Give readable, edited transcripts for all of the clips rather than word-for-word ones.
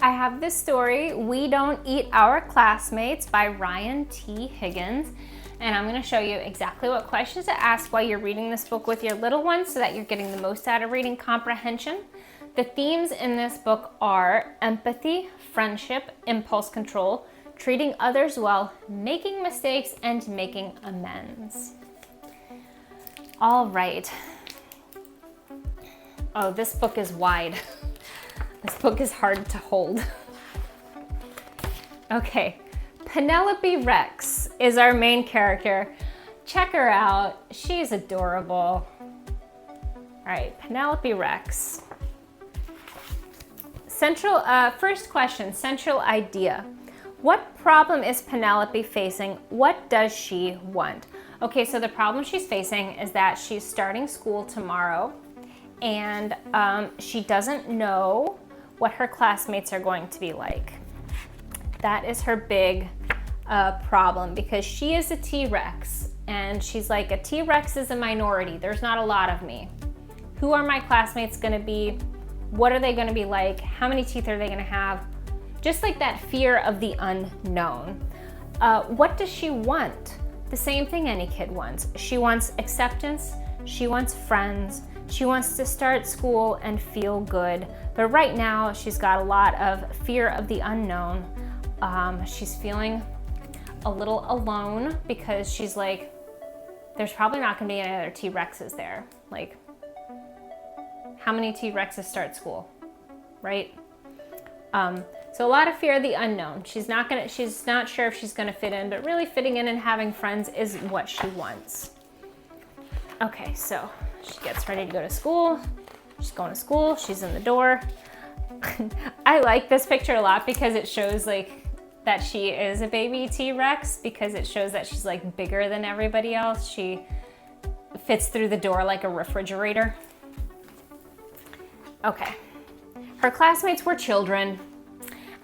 I have this story, We Don't Eat Our Classmates by Ryan T. Higgins. And I'm going to show you exactly what questions to ask while you're reading this book with your little ones so that you're getting the most out of reading comprehension. The themes in this book are empathy, friendship, impulse control, treating others well, making mistakes, and making amends. All right. Oh, this book is wide. This book is hard to hold. Okay, Penelope Rex is our main character. Check her out. She's adorable. All right, Penelope Rex. First question, central idea. What problem is Penelope facing? What does she want? Okay, so the problem she's facing is that she's starting school tomorrow and she doesn't know what her classmates are going to be like. That is her big problem because she is a T-Rex and she's like, a T-Rex is a minority. There's not a lot of me. Who are my classmates gonna be? What are they gonna be like? How many teeth are they gonna have? Just like that fear of the unknown. What does she want? The same thing any kid wants. She wants acceptance, she wants friends, she wants to start school and feel good. But right now, she's got a lot of fear of the unknown. She's feeling a little alone because she's like, there's probably not gonna be any other T-Rexes there. Like, how many T-Rexes start school, right? So a lot of fear of the unknown. She's not sure if she's gonna fit in, but really fitting in and having friends is what she wants. Okay, so she gets ready to go to school. She's going to school, she's in the door. I like this picture a lot because it shows like that she is a baby T-Rex because it shows that she's like bigger than everybody else. She fits through the door like a refrigerator. Okay, her classmates were children.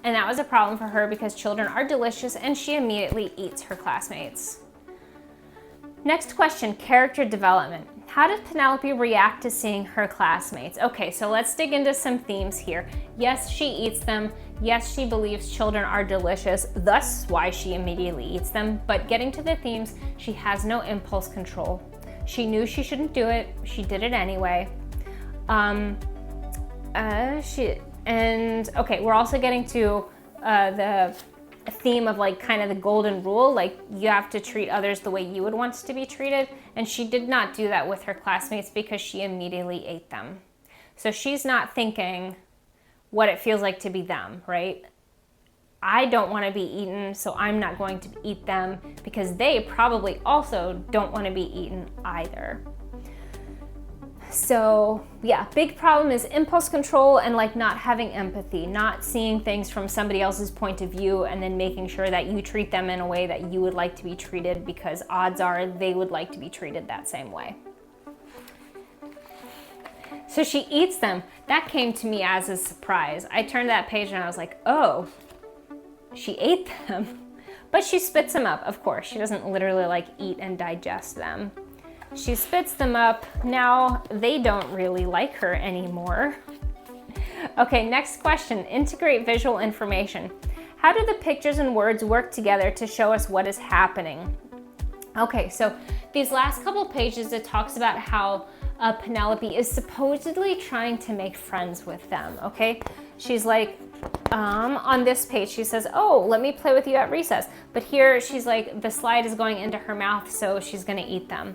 And that was a problem for her because children are delicious and she immediately eats her classmates. Next question, character development. How does Penelope react to seeing her classmates? Okay, so let's dig into some themes here. Yes, she eats them. Yes, she believes children are delicious, thus why she immediately eats them. But getting to the themes, she has no impulse control. She knew she shouldn't do it. She did it anyway. Okay, we're also getting to the theme of like kind of the golden rule, like you have to treat others the way you would want to be treated. And she did not do that with her classmates because she immediately ate them. So she's not thinking what it feels like to be them, right? I don't want to be eaten, so I'm not going to eat them because they probably also don't want to be eaten either. So yeah, big problem is impulse control and like not having empathy, not seeing things from somebody else's point of view and then making sure that you treat them in a way that you would like to be treated because odds are they would like to be treated that same way. So she eats them. That came to me as a surprise. I turned that page and I was like, oh, she ate them. But she spits them up, of course. She doesn't literally like eat and digest them. She spits them up. Now they don't really like her anymore. Okay, next question, integrate visual information. How do the pictures and words work together to show us what is happening? Okay, so these last couple pages, it talks about how Penelope is supposedly trying to make friends with them, okay? She's like, on this page, she says, oh, let me play with you at recess. But here she's like, the slide is going into her mouth, so she's gonna eat them.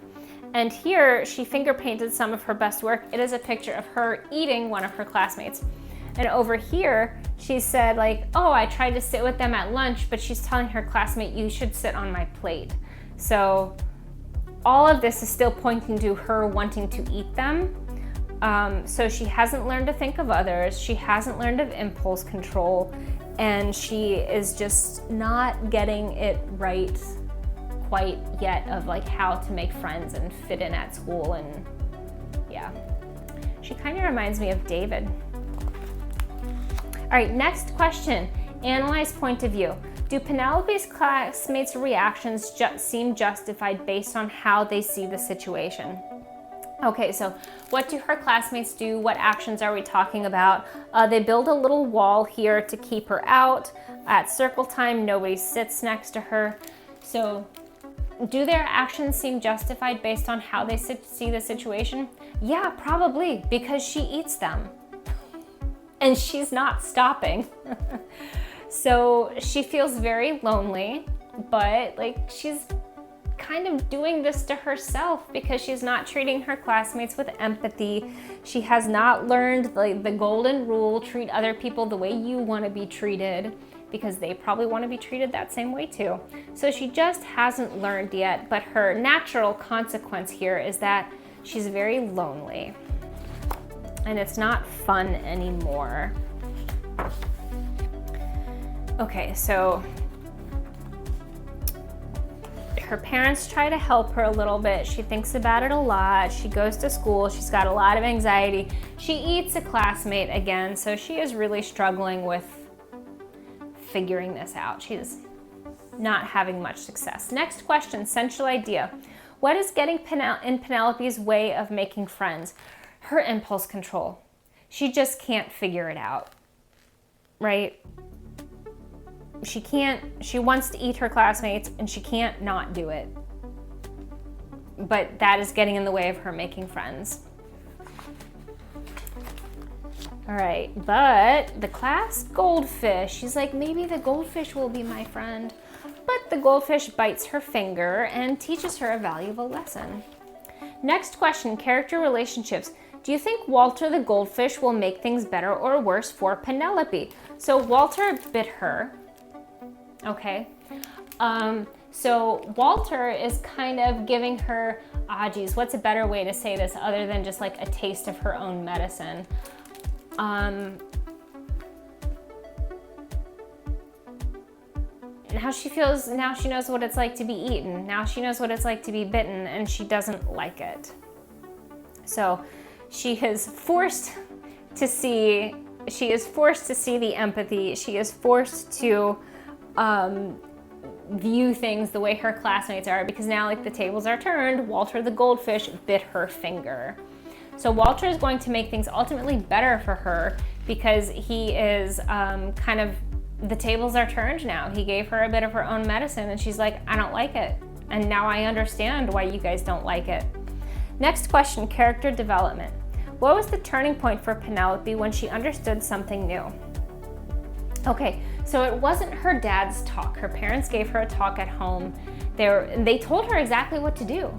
And here she finger painted some of her best work. It is a picture of her eating one of her classmates. And over here, she said like, oh, I tried to sit with them at lunch, but she's telling her classmate, you should sit on my plate. So all of this is still pointing to her wanting to eat them. So she hasn't learned to think of others. She hasn't learned of impulse control. And she is just not getting it right quite yet of like how to make friends and fit in at school. And yeah, she kind of reminds me of David. All right, next question, analyze point of view. Do Penelope's classmates' reactions seem justified based on how they see the situation? Okay, so what do her classmates do? What actions are we talking about? They build a little wall here to keep her out. At circle time, nobody sits next to her. So do their actions seem justified based on how they see the situation? Yeah, probably, because she eats them. And she's not stopping. So she feels very lonely, but like she's kind of doing this to herself because she's not treating her classmates with empathy. She has not learned the golden rule, treat other people the way you want to be treated, because they probably want to be treated that same way too. So she just hasn't learned yet, but her natural consequence here is that she's very lonely and it's not fun anymore. Okay, so her parents try to help her a little bit. She thinks about it a lot. She goes to school. She's got a lot of anxiety. She eats a classmate again, so she is really struggling with figuring this out. She's not having much success. Next question, central idea. What is getting in Penelope's way of making friends? Her impulse control. She just can't figure it out, right? She wants to eat her classmates and she can't not do it. But that is getting in the way of her making friends. All right, but the class goldfish, she's like, maybe the goldfish will be my friend. But the goldfish bites her finger and teaches her a valuable lesson. Next question, character relationships. Do you think Walter the goldfish will make things better or worse for Penelope? So Walter bit her. Okay, so Walter is kind of giving her, geez, what's a better way to say this other than just like a taste of her own medicine? Now she knows what it's like to be eaten. Now she knows what it's like to be bitten, and she doesn't like it. So she is forced to see the empathy. She is forced to view things the way her classmates are, because now like the tables are turned. Walter the goldfish bit her finger. So Walter is going to make things ultimately better for her because he is the tables are turned now. He gave her a bit of her own medicine and she's like, I don't like it. And now I understand why you guys don't like it. Next question, character development. What was the turning point for Penelope when she understood something new? Okay, so it wasn't her dad's talk. Her parents gave her a talk at home. They told her exactly what to do,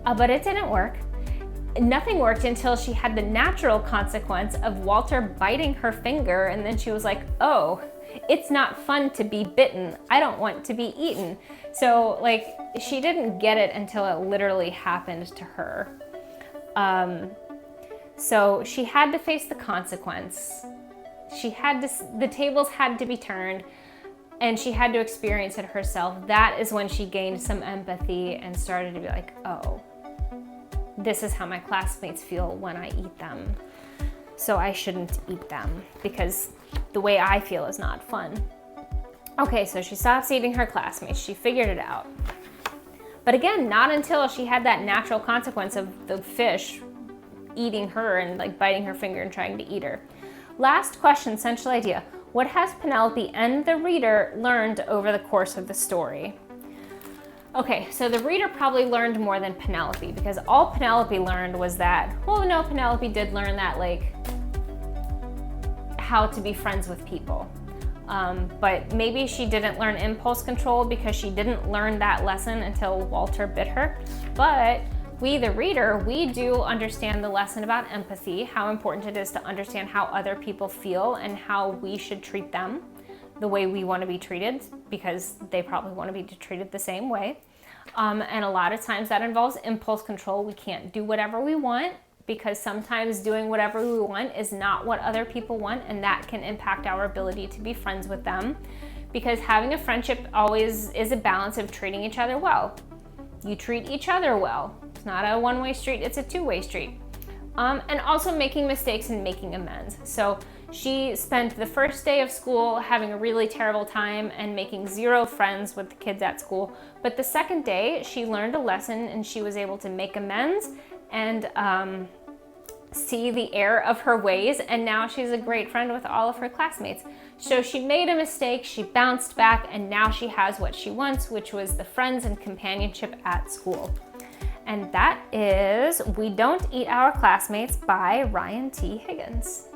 but it didn't work. Nothing worked until she had the natural consequence of Walter biting her finger, and then she was like, oh, it's not fun to be bitten. I don't want to be eaten. So like she didn't get it until it literally happened to her. So she had to face the consequence. The tables had to be turned, and she had to experience it herself. That is when she gained some empathy and started to be like, oh, this is how my classmates feel when I eat them. So I shouldn't eat them because the way I feel is not fun. Okay, so she stops eating her classmates. She figured it out. But again, not until she had that natural consequence of the fish eating her and like biting her finger and trying to eat her. Last question, central idea. What has Penelope and the reader learned over the course of the story? Okay, so the reader probably learned more than Penelope, because all Penelope learned was that, well, no, Penelope did learn that, like, how to be friends with people. But maybe she didn't learn impulse control because she didn't learn that lesson until Walter bit her. But we, the reader, we do understand the lesson about empathy, how important it is to understand how other people feel and how we should treat them the way we want to be treated, because they probably want to be treated the same way. And a lot of times that involves impulse control. We can't do whatever we want, because sometimes doing whatever we want is not what other people want, and that can impact our ability to be friends with them, because having a friendship always is a balance of treating each other well. You treat each other well. It's not a one-way street, it's a two-way street. And also making mistakes and making amends. So she spent the first day of school having a really terrible time and making zero friends with the kids at school. But the second day, she learned a lesson and she was able to make amends and see the error of her ways, and now she's a great friend with all of her classmates. So she made a mistake, she bounced back, and now she has what she wants, which was the friends and companionship at school. And that is We Don't Eat Our Classmates by Ryan T. Higgins.